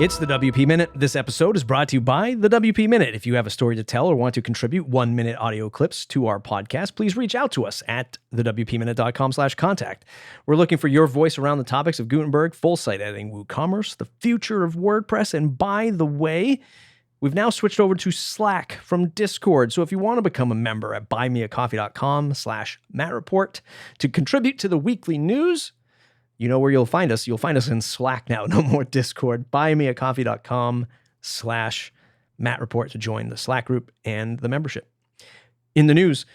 It's the WP Minute. This episode is brought to you by the WP Minute. If you have a story to tell or want to contribute 1-minute audio clips to our podcast, please reach out to us at thewpminute.com/contact. We're looking for your voice around the topics of Gutenberg, full site editing, WooCommerce, the future of WordPress, and by the way, we've now switched over to Slack from Discord. So if you want to become a member at buymeacoffee.com/MattReport to contribute to the weekly news, you know where you'll find us. You'll find us in Slack now. No more Discord. Buymeacoffee.com/MattReport to join the Slack group and the membership. In the news,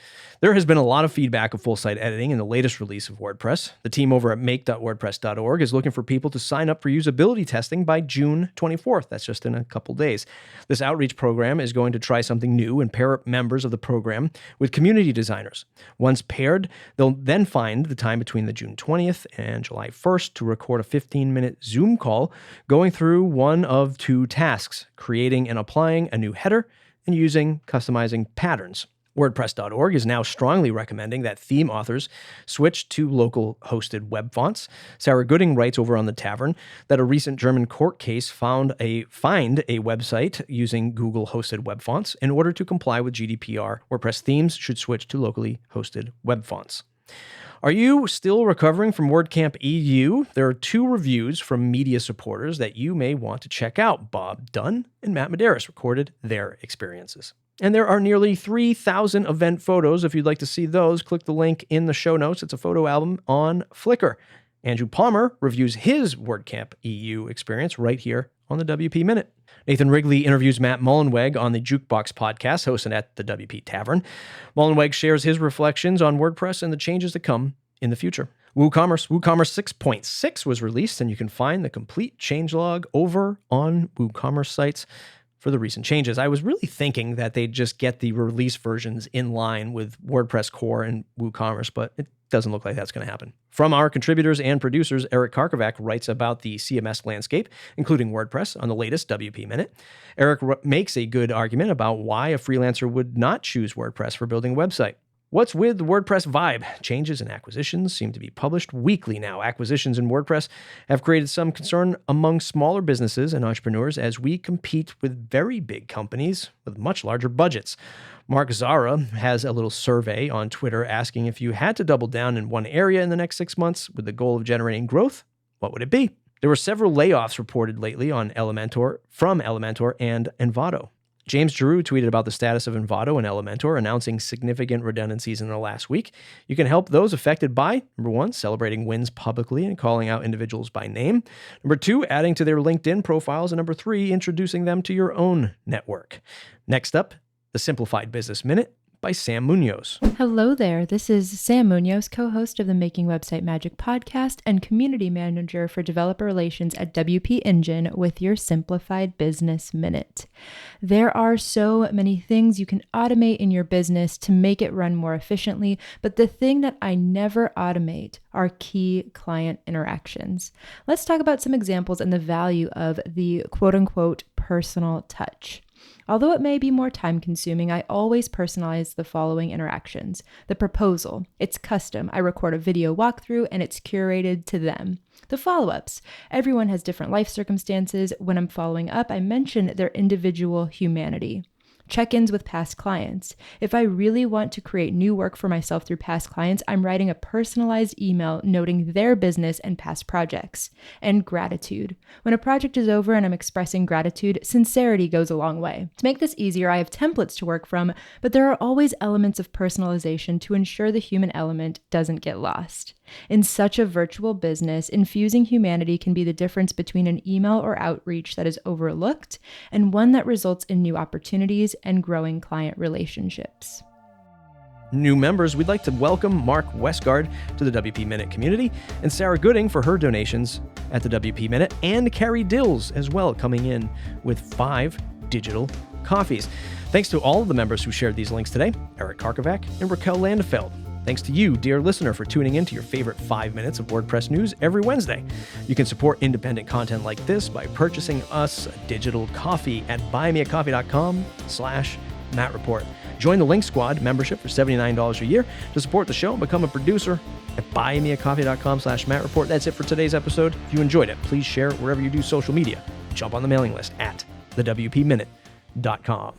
there has been a lot of feedback of full site editing in the latest release of WordPress. The team over at make.wordpress.org is looking for people to sign up for usability testing by June 24th. That's just in a couple days. This outreach program is going to try something new and pair up members of the program with community designers. Once paired, they'll then find the time between the June 20th and July 1st to record a 15-minute Zoom call going through one of two tasks, creating and applying a new header and customizing patterns. WordPress.org is now strongly recommending that theme authors switch to local hosted web fonts. Sarah Gooding writes over on The Tavern that a recent German court case found a website using Google hosted web fonts. In order to comply with GDPR, WordPress themes should switch to locally hosted web fonts. Are you still recovering from WordCamp EU? There are two reviews from media supporters that you may want to check out. Bob Dunn and Matt Medeiros recorded their experiences. And there are nearly 3,000 event photos. If you'd like to see those, click the link in the show notes. It's a photo album on Flickr. Andrew Palmer reviews his WordCamp EU experience right here on the WP Minute. Nathan Wrigley interviews Matt Mullenweg on the Jukebox podcast, hosted at the WP Tavern. Mullenweg shares his reflections on WordPress and the changes to come in the future. WooCommerce 6.6 was released, and you can find the complete changelog over on WooCommerce sites for the recent changes. I was really thinking that they'd just get the release versions in line with WordPress core and WooCommerce, but it doesn't look like that's going to happen. From our contributors and producers, Eric Karkovac writes about the CMS landscape, including WordPress, on the latest WP Minute. Eric makes a good argument about why a freelancer would not choose WordPress for building a website. What's with the WordPress vibe? Changes and acquisitions seem to be published weekly now. Acquisitions in WordPress have created some concern among smaller businesses and entrepreneurs as we compete with very big companies with much larger budgets. Mark Zara has a little survey on Twitter asking if you had to double down in one area in the next 6 months with the goal of generating growth, what would it be? There were several layoffs reported lately on from Elementor and Envato. James Giroux tweeted about the status of Envato and Elementor, announcing significant redundancies in the last week. You can help those affected by, number 1, celebrating wins publicly and calling out individuals by name. Number 2, adding to their LinkedIn profiles. And number 3, introducing them to your own network. Next up, the Simplified Business Minute by Sam Munoz. Hello there. This is Sam Munoz, co-host of the Making Website Magic podcast and community manager for developer relations at WP Engine with your Simplified Business Minute. There are so many things you can automate in your business to make it run more efficiently, but the thing that I never automate are key client interactions. Let's talk about some examples and the value of the quote-unquote personal touch. Although it may be more time-consuming, I always personalize the following interactions. The proposal. It's custom. I record a video walkthrough and it's curated to them. The follow-ups. Everyone has different life circumstances. When I'm following up, I mention their individual humanity. Check-ins with past clients. If I really want to create new work for myself through past clients, I'm writing a personalized email noting their business and past projects. And gratitude. When a project is over and I'm expressing gratitude, sincerity goes a long way. To make this easier, I have templates to work from, but there are always elements of personalization to ensure the human element doesn't get lost. In such a virtual business, infusing humanity can be the difference between an email or outreach that is overlooked and one that results in new opportunities and growing client relationships. New members, we'd like to welcome Mark Westgard to the WP Minute community and Sarah Gooding for her donations at the WP Minute, and Carrie Dills as well, coming in with 5 digital coffees. Thanks to all of the members who shared these links today, Eric Karkovac and Raquel Landefeld. Thanks to you, dear listener, for tuning in to your favorite 5 minutes of WordPress news every Wednesday. You can support independent content like this by purchasing us a digital coffee at buymeacoffee.com/MattReport. Join the Link Squad membership for $79 a year to support the show and become a producer at buymeacoffee.com/MattReport. That's it for today's episode. If you enjoyed it, please share it wherever you do social media. jump on the mailing list at thewpminute.com.